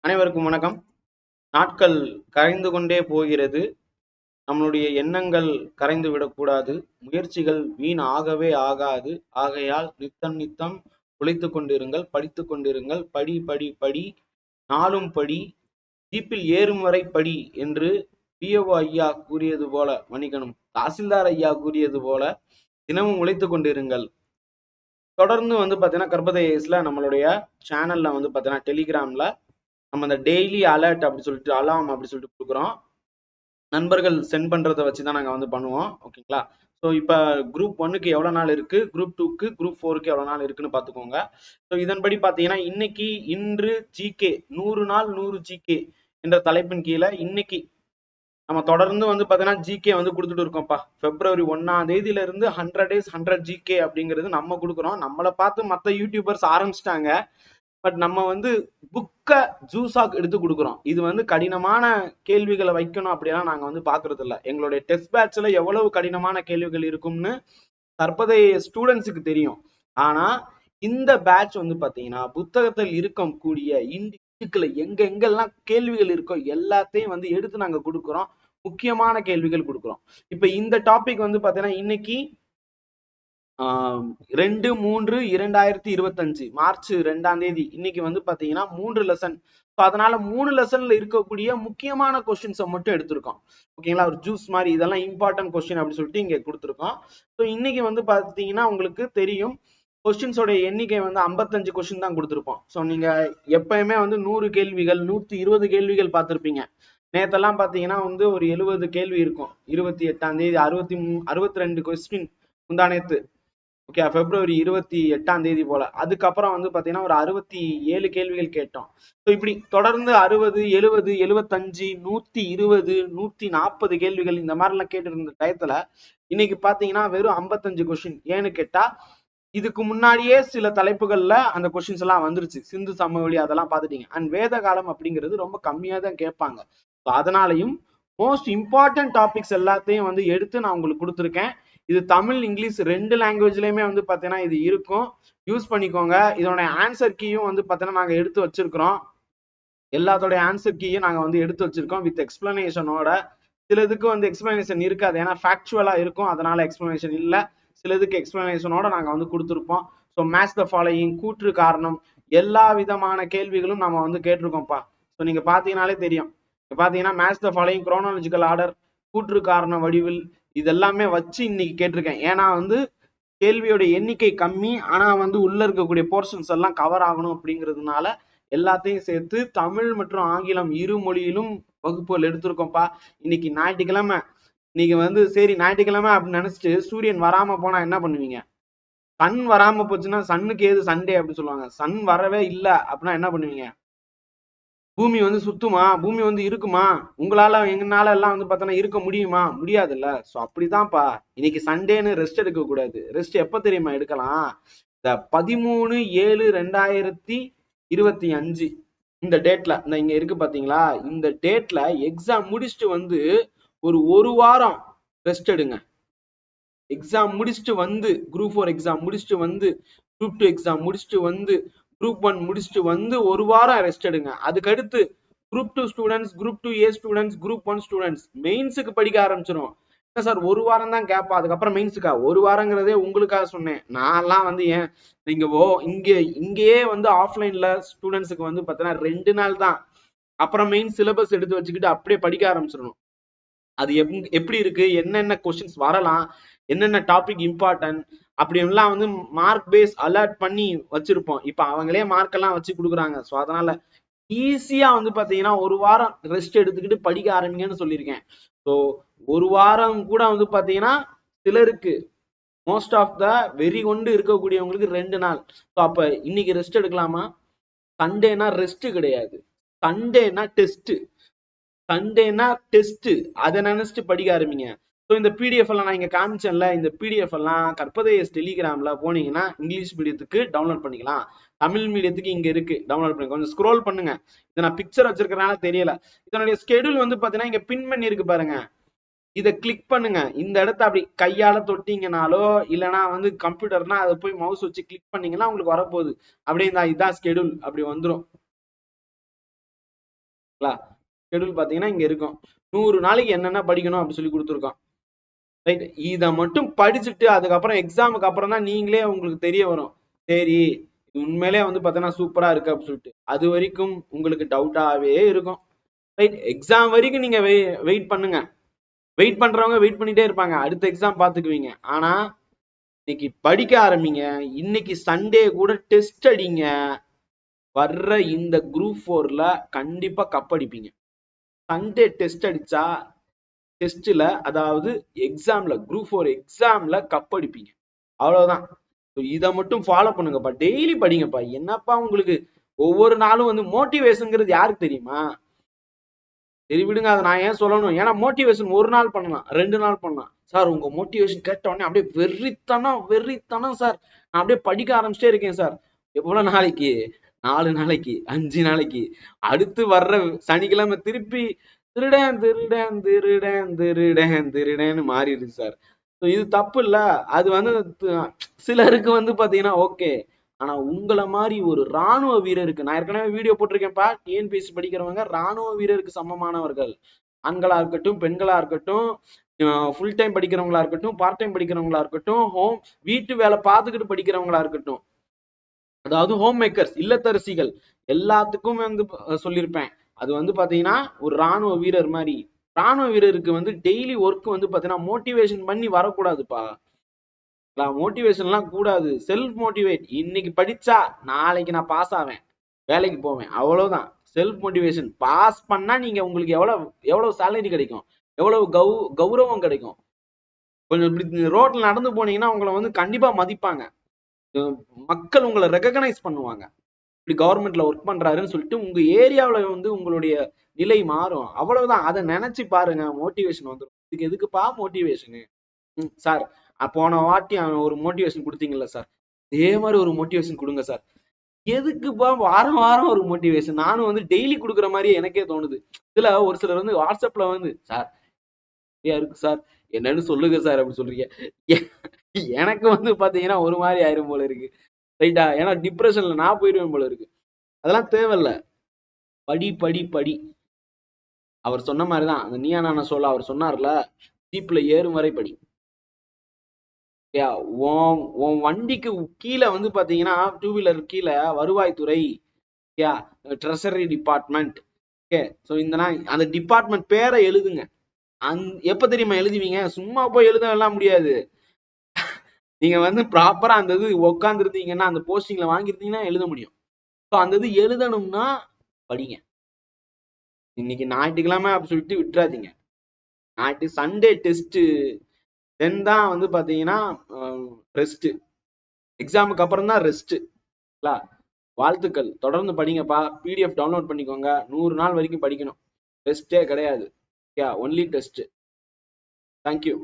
அனைவருக்கும் வணக்கம். நாட்கள் கரைந்து கொண்டே போகிறது. நம்மளுடைய எண்ணங்கள் கரைந்து விடக்கூடாது. முயற்சிகள் வீண் ஆகவே ஆகாது. ஆகையால் நித்தம் நித்தம் உழைத்துக் கொண்டிருங்கள், படித்துக் கொண்டிருங்கள். படி படி படி, நாளும் படி, ஜீப்பில் ஏறும் வரை படி என்று பிஓ ஐயா கூறியது போல, மன்னிக்கணும், தாசில்தார் ஐயா கூறியது போல தினமும் உழைத்துக் கொண்டிருங்கள். தொடர்ந்து பாத்தீங்கன்னா கர்பதேஸ்ல நம்மளுடைய சேனல்ல பாத்தீங்கன்னா டெலிகிராம்ல நம்ம அந்த டெய்லி அலர்ட் அப்படி சொல்லிட்டு அலாம் அப்படி சொல்லிட்டு கொடுக்குறோம். நண்பர்கள் சென்ட் பண்றதை வச்சுதான் நாங்க பண்ணுவோம். ஓகேங்களா? ஸோ இப்போ குரூப் 1க்கு எவ்வளவு நாள் இருக்கு, குரூப் 2க்கு, குரூப் 4க்கு எவ்வளவு நாள் இருக்குன்னு பாத்துக்கோங்க. ஸோ இதன்படி பாத்தீங்கன்னா இன்று ஜிகே 100 நாள் 100 ஜிகே என்ற தலைப்பின் கீழே இன்னைக்கு நம்ம தொடர்ந்து பாத்தீங்கன்னா ஜிகே கொடுத்துட்டு இருக்கோம்ப்பா. பிப்ரவரி 1ஆம் தேதியில இருந்து 100 days 100 ஜிகே அப்படிங்கிறது நம்ம கொடுக்குறோம். நம்மளை பார்த்து மற்ற யூடியூபர்ஸ் ஆரம்பிச்சிட்டாங்க. பட் நம்ம புக்கை ஜூஸாக் எடுத்து கொடுக்குறோம். இது கடினமான கேள்விகளை வைக்கணும் அப்படின்னா நாங்க பாக்குறது இல்ல. எங்களுடைய டெஸ்ட் பேட்ச்ல எவ்வளவு கடினமான கேள்விகள் இருக்கும்னு தற்போதைய ஸ்டூடெண்ட்ஸுக்கு தெரியும். ஆனா இந்த பேட்ச் பாத்தீங்கன்னா புத்தகத்தில் இருக்கக்கூடிய இந்துக்களை எங்கெல்லாம் கேள்விகள் இருக்கோ எல்லாத்தையும் எடுத்து நாங்க கொடுக்குறோம். முக்கியமான கேள்விகள் கொடுக்குறோம். இப்ப இந்த டாபிக் பாத்தீங்கன்னா இன்னைக்கு 2/3/2025 மார்ச் 2ஆம் தேதி இன்னைக்கு பாத்தீங்கன்னா 3 லெசன். அதனால 3 லெசன்ல இருக்கக்கூடிய முக்கியமான கொஸ்டின்ஸை மட்டும் எடுத்திருக்கோம். ஓகேங்களா? ஒரு ஜூஸ் மாதிரி இதெல்லாம் இம்பார்ட்டன்ட் கொஸ்டின் அப்படின்னு சொல்லிட்டு இங்க கொடுத்துருக்கோம். ஸோ இன்னைக்கு பாத்தீங்கன்னா உங்களுக்கு தெரியும் கொஸ்டின்ஸோட எண்ணிக்கை 55 கொஸ்டின் தான் கொடுத்துருப்போம். ஸோ நீங்க எப்பயுமே 100 கேள்விகள் 120 கேள்விகள் பார்த்திருப்பீங்க. நேத்தெல்லாம் பாத்தீங்கன்னா ஒரு 70 கேள்வி இருக்கும். 28ஆம் தேதி 62 கொஸ்டின் முந்தானேத்து. ஓகே, பிப்ரவரி 28ஆம் தேதி போல. அதுக்கப்புறம் பாத்தீங்கன்னா ஒரு 67 கேள்விகள் கேட்டோம். ஸோ இப்படி தொடர்ந்து 60 70 75 120 140 கேள்விகள் இந்த மாதிரிலாம் கேட்டு இருந்த டயத்துல இன்னைக்கு பாத்தீங்கன்னா வெறும் 55 கொஸ்டின். ஏன்னு கேட்டா இதுக்கு முன்னாடியே சில தலைப்புகள்ல அந்த கொஸ்டின்ஸ் எல்லாம் வந்துருச்சு. சிந்து சமவெளி அதெல்லாம் பாத்துட்டீங்க. அண்ட் வேத காலம் அப்படிங்கிறது ரொம்ப கம்மியா தான் கேட்பாங்க. அதனாலையும் மோஸ்ட் இம்பார்ட்டன்ட் டாபிக்ஸ் எல்லாத்தையும் எடுத்து நான் உங்களுக்கு கொடுத்துருக்கேன். இது தமிழ் இங்கிலீஷ் 2 லாங்குவேஜ்லயுமே பாத்தீங்கன்னா இது இருக்கும். யூஸ் பண்ணிக்கோங்க. இதோட ஆன்சர் கீயும் பாத்தீங்கன்னா நாங்க எடுத்து வச்சிருக்கிறோம். எல்லாத்தோட ஆன்சர் கீயும் நாங்க எடுத்து வச்சிருக்கோம் வித் எக்ஸ்பிளனேஷனோட. சிலதுக்கு எக்ஸ்பிளனேஷன் இருக்காது, ஏன்னா ஃபேக்சுவலா இருக்கும், அதனால எக்ஸ்பிளனேஷன் இல்ல. சிலதுக்கு எக்ஸ்பிளனேஷனோட நாங்க கொடுத்துருப்போம். ஸோ மேட்ச் த ஃபாலோயிங், கூற்று காரணம், எல்லா விதமான கேள்விகளும் நம்ம கேட்டிருக்கோம்ப்பா. ஸோ நீங்க பாத்தீங்கன்னாலே தெரியும். பாத்தீங்கன்னா match the following, chronological order, கூற்று காரண வடிவில், இதெல்லாமே வச்சு இன்னைக்கு கேட்டிருக்கேன். ஏன்னா கேள்வியோட எண்ணிக்கை கம்மி, ஆனா உள்ள இருக்கக்கூடிய போர்ஷன்ஸ் எல்லாம் கவர் ஆகணும் அப்படிங்கிறதுனால எல்லாத்தையும் சேர்த்து தமிழ் மற்றும் ஆங்கிலம் இரு மொழியிலும் வகுப்புகள் எடுத்திருக்கோம்ப்பா. இன்னைக்கு ஞாயிற்றுக்கிழமை. இன்னைக்கு சரி ஞாயிற்றுக்கிழமை அப்படின்னு நினைச்சிட்டு சூரியன் வராம போனா என்ன பண்ணுவீங்க? சன் வராம போச்சுன்னா சன்னுக்கு ஏது சண்டே அப்படின்னு சொல்லுவாங்க. சன் வரவே இல்லை அப்படின்னா என்ன பண்ணுவீங்க? பூமி சுத்துமா? பூமி இருக்குமா? உங்களால எங்கனால எல்லாம் பார்த்தோன்னா இருக்க முடியுமா? முடியாதுல்ல. ஸோ அப்படிதான்ப்பா. இன்னைக்கு சண்டேன்னு ரெஸ்ட் எடுக்க கூடாது. ரெஸ்ட் எப்ப தெரியுமா எடுக்கலாம்? இந்த 13/7/2025 இந்த டேட்ல, இந்த இங்க இருக்கு பாத்தீங்களா, இந்த டேட்ல எக்ஸாம் முடிச்சுட்டு ஒரு வாரம் ரெஸ்ட் எடுங்க. எக்ஸாம் முடிச்சுட்டு குரூப் 4 எக்ஸாம் முடிச்சுட்டு குரூப் 2 எக்ஸாம் முடிச்சுட்டு குரூப் 1 முடிச்சுட்டு ஒரு வாரம் ரெஸ்ட் எடுங்க. அதுக்கடுத்து group 2 students, group 2A students, group 1 students மெயின்ஸுக்கு படிக்க ஆரம்பிச்சிடும். என்ன சார் ஒரு வாரம் தான் கேப்பா, அதுக்கப்புறம் மெயின்ஸுக்கா? ஒரு வாரங்கிறதே உங்களுக்காக சொன்னேன். நான்லாம் ஏன் நீங்க இங்கேயே ஆஃப்லைன்ல ஸ்டூடெண்ட்ஸுக்கு பார்த்தீங்கன்னா 2 நாள் தான். அப்புறம் மெயின் சிலபஸ் எடுத்து வச்சுக்கிட்டு அப்படியே படிக்க ஆரம்பிச்சிடணும். அது எப்படி இருக்கு, என்னென்ன கொஸ்டின்ஸ் வரலாம், என்னென்ன டாபிக் இம்பார்ட்டன்ட் அப்படி எல்லாம் மார்க் பேஸ் அலர்ட் பண்ணி வச்சிருப்போம். இப்ப அவங்களே மார்க் எல்லாம் வச்சு கொடுக்குறாங்க. ஸோ அதனால ஈஸியா பாத்தீங்கன்னா ஒரு வாரம் ரெஸ்ட் எடுத்துக்கிட்டு படிக்க ஆரம்பிங்கன்னு சொல்லியிருக்கேன். ஸோ ஒரு வாரம் கூட பாத்தீங்கன்னா சிலருக்கு மோஸ்ட் ஆஃப் த வெறி கொண்டு இருக்கக்கூடியவங்களுக்கு 2 நாள். ஸோ அப்ப இன்னைக்கு ரெஸ்ட் எடுக்கலாமா? சண்டேனா ரெஸ்ட் கிடையாது, சண்டேனா டெஸ்ட். சண்டேனா டெஸ்ட். அதை நினைச்சிட்டு படிக்க ஆரம்பிங்க. ஸோ இந்த பிடிஎஃப் எல்லாம் நான் இங்க காமிச்சேன்ல, இந்த பிடிஎஃப் எல்லாம் கற்பதேஸ் டெலிகிராம்ல போனீங்கன்னா இங்கிலீஷ் மீடியத்துக்கு டவுன்லோட் பண்ணிக்கலாம், தமிழ் மீடியத்துக்கு இங்க இருக்கு, டவுன்லோட் பண்ணி கொஞ்சம் ஸ்க்ரோல் பண்ணுங்க. இதை நான் பிக்சர் வச்சிருக்கிறனால தெரியல. இதனுடைய ஸ்கெடியூல் பாத்தீங்கன்னா இங்க பின் பண்ணி இருக்கு பாருங்க. இதை கிளிக் பண்ணுங்க. இந்த இடத்த அப்படி கையால தொட்டீங்கனாலோ இல்லைன்னா கம்ப்யூட்டர்னா அதை போய் மவுஸ் வச்சு கிளிக் பண்ணீங்கன்னா உங்களுக்கு வரப்போகுது. அப்படியே இதான் ஸ்கெடியூல் அப்படி வந்துடும். ஷெட்யூல் பாத்தீங்கன்னா இங்க இருக்கும். 100 நாளைக்கு என்னென்ன படிக்கணும் அப்படி சொல்லி கொடுத்துருக்கோம். ரைட், இத மட்டும் படிச்சுட்டு அதுக்கப்புறம் எக்ஸாமுக்கு அப்புறம் தான் நீங்களே உங்களுக்கு தெரிய வரும். சரி, இது உண்மையிலே வந்து பார்த்தீங்கன்னா சூப்பரா இருக்கு அப்படின்னு சொல்லிட்டு. அது வரைக்கும் உங்களுக்கு டவுட்டாவே இருக்கும். ரைட், எக்ஸாம் வரைக்கும் நீங்க வெயிட் பண்ணுங்க. வெயிட் பண்றவங்க வெயிட் பண்ணிட்டே இருப்பாங்க, அடுத்த எக்ஸாம் பாத்துக்குவீங்க. ஆனா இன்னைக்கு படிக்க ஆரம்பிங்க. இன்னைக்கு சண்டே கூட டெஸ்ட் அடிங்க. வர்ற இந்த குரூப் 4ல கண்டிப்பா கப் அடிப்பீங்க. சண்டே டெஸ்ட் அடிச்சா டெஸ்ட்ல, அதாவது எக்ஸாம்ல, குரூப் 4 எக்ஸாம்ல கப் அடிப்பீங்க. அவ்வளவுதான். இதை மட்டும் ஃபாலோ பண்ணுங்கப்பா, டெய்லி படிங்கப்பா. என்னப்பா உங்களுக்கு ஒவ்வொரு நாளும் வந்து மோட்டிவேஷன்ங்கிறது யாருக்கு தெரியுமா? சரி விடுங்க, அதை நான் ஏன் சொல்லணும்? ஏன்னா மோட்டிவேஷன் ஒரு நாள் பண்ணலாம், 2 நாள் பண்ணலாம். சார் உங்க மோட்டிவேஷன் கேட்ட உடனே அப்படியே வெறித்தனம் சார், நான் அப்படியே படிக்க ஆரம்பிச்சிட்டே இருக்கேன் சார். எவ்வளவு நாளைக்கு? 4 நாளைக்கு, 5 நாளைக்கு. அடுத்து வர்ற சனிக்கிழமை திருப்பி திருடன் திருடன் திருடன் திருடன் திருடன்னு மாறிடுது சார். இது தப்பு இல்ல. அது வந்து சிலருக்கு வந்து பாத்தீங்கன்னா ஓகே. ஆனா உங்களை மாதிரி ஒரு ராணுவ வீரருக்கு, நான் ஏற்கனவே வீடியோ போட்டிருக்கேன்ப்பா, டிஎன்பிஎஸ்சி படிக்கிறவங்க ராணுவ வீரருக்கு சமமானவர்கள். ஆண்களா இருக்கட்டும், பெண்களா இருக்கட்டும், ஃபுல் டைம் படிக்கிறவங்களா இருக்கட்டும், பார்ட் டைம் படிக்கிறவங்களா இருக்கட்டும், வீட்டு வேலை பார்த்துக்கிட்டு படிக்கிறவங்களா இருக்கட்டும், அதாவது ஹோம் மேக்கர்ஸ், இல்லத்தரசிகள், எல்லாத்துக்கும் வந்து சொல்லியிருப்பேன். அது வந்து பாத்தீங்கன்னா ஒரு ராணுவ வீரர் மாதிரி. ராணுவ வீரருக்கு வந்து டெய்லி ஒர்க் வந்து பாத்தீங்கன்னா மோட்டிவேஷன் பண்ணி வரக்கூடாதுப்பா. மோட்டிவேஷன் எல்லாம் கூடாது. Self motivate. இன்னைக்கு படிச்சா நாளைக்கு நான் பாஸ் ஆவேன், வேலைக்கு போவேன், அவ்வளவுதான். Self motivation. பாஸ் பண்ணா நீங்க உங்களுக்கு எவ்வளவு சேலரி கிடைக்கும், எவ்வளவு கௌரவம் கிடைக்கும். கொஞ்சம் இப்படி ரோட்ல நடந்து போனீங்கன்னா உங்களை வந்து கண்டிப்பா மதிப்பாங்க. மக்கள் உங்களை ரெகக்னைஸ் பண்ணுவாங்க. இப்படி கவர்மெண்ட்ல ஒர்க் பண்றாருன்னு சொல்லிட்டு உங்க ஏரியாவில வந்து உங்களுடைய நிலை மாறும். அவ்வளவுதான். அதை நினைச்சு பாருங்க, மோட்டிவேஷன் வந்துடும். இதுக்கு எதுக்குப்பா மோட்டிவேஷனு? சார் போன வாட்டி ஒரு மோட்டிவேஷன் கொடுத்தீங்கல்ல சார், இதே மாதிரி ஒரு மோட்டிவேஷன் கொடுங்க சார். எதுக்குப்பா வாரம் வாரம் ஒரு மோட்டிவேஷன்? நானும் வந்து டெய்லி கொடுக்குற மாதிரி எனக்கே தோணுது. இதுல ஒரு சிலர் வந்து வாட்ஸ்அப்ல வந்து சார் இருக்கு சார், என்னன்னு சொல்லுங்க சார் அப்படி சொல்றீங்க. எனக்கு வந்து பாத்தீங்கன்னா ஒரு மாதிரி ஆயிரும் போல இருக்கு. ரைட்டா? ஏன்னா டிப்ரெஷன்ல நான் போயிடுவேன் போல இருக்கு. அதெல்லாம் தேவையில்ல. படி படி படி. அவர் சொன்ன மாதிரிதான் அந்த நீயா நானா சொல்ல அவர் சொன்னார்ல, ஜீப்ல ஏறும் வரை படி. உன் வண்டிக்கு கீழே வந்து பாத்தீங்கன்னா, டூ வீலர் கீழே வருவாய்த்துறை, ட்ரெஷரி டிபார்ட்மெண்ட், இந்த அந்த டிபார்ட்மெண்ட் பேரை எழுதுங்க. எப்ப தெரியுமா எழுதுவீங்க? சும்மா போய் எழுத எல்லாம் முடியாது. நீங்க வந்து ப்ராப்பரா அந்த இது உட்கார்ந்து இருந்தீங்கன்னா, அந்த போஸ்டிங்ல வாங்கிருந்தீங்கன்னா எழுத முடியும். அந்த இது எழுதணும்னா படிங்க. இன்னைக்கு ஞாயிற்றுக்கிழமை அப்படி சொல்லிட்டு விட்டுறாதீங்க. சண்டே டெஸ்ட் தென் தான் வந்து பாத்தீங்கன்னா ரெஸ்ட். எக்ஸாமுக்கு அப்புறம் தான் ரெஸ்ட். வாழ்த்துக்கள், தொடர்ந்து படிங்கப்பா. பிடிஎஃப் டவுன்லோட் பண்ணிக்கோங்க. 100 நாள் வரைக்கும் படிக்கணும், ரெஸ்டே கிடையாது. Only test. தேங்க்யூ.